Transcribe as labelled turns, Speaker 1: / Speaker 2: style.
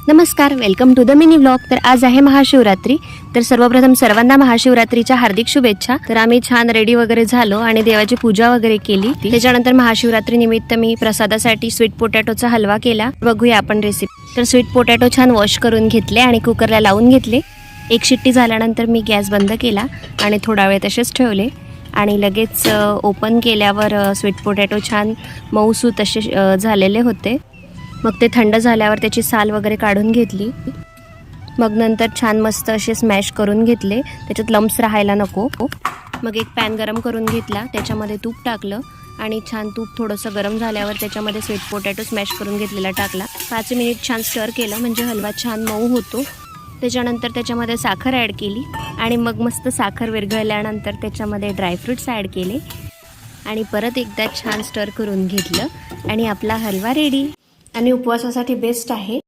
Speaker 1: नमस्कार, welcome to the mini vlog. तर आज आहे महाशिवरात्री। तर सर्वप्रथम सर्वांना महाशिवरात्रीच्या हार्दिक शुभेच्छा। तर आम्ही छान रेडी वगैरे झालो आणि देवाची पूजा वगैरे केली। त्याच्यानंतर महाशिवरात्री निमित्त मी प्रसादासाठी स्वीट पोटॅटोचा हलवा केला। बघूया आपण रेसिपी। तर स्वीट पोटॅटो छान वॉश करून घेतले आणि कुकरला लावून घेतले। एक शिट्टी झाल्यानंतर मी गॅस बंद केला आणि थोडा वेळ तसेच ठेवले आणि लगेच ओपन केल्यावर स्वीट पोटॅटो छान मऊसूत असे झालेले होते। मग ते थंड झाल्यावर त्याची साल वगैरे काढून घेतली। मग नंतर छान मस्त असे स्मॅश करून घेतले, त्याच्यात लम्स राहायला नको। मग एक पॅन गरम करून घेतला, त्याच्यामध्ये तूप टाकलं आणि छान तूप थोडंसं गरम झाल्यावर त्याच्यामध्ये स्वीट पोटॅटो स्मॅश करून घेतलेला टाकला। 5 मिनिट छान स्टर केलं म्हणजे हलवा छान मऊ होतो। त्याच्यानंतर त्याच्यामध्ये साखर ॲड केली आणि मग मस्त साखर विरघळल्यानंतर त्याच्यामध्ये ड्रायफ्रूट्स ॲड केले आणि परत एकदा छान स्टर करून घेतलं आणि आपला हलवा रेडी। आणि उपवासासाठी बेस्ट आहे।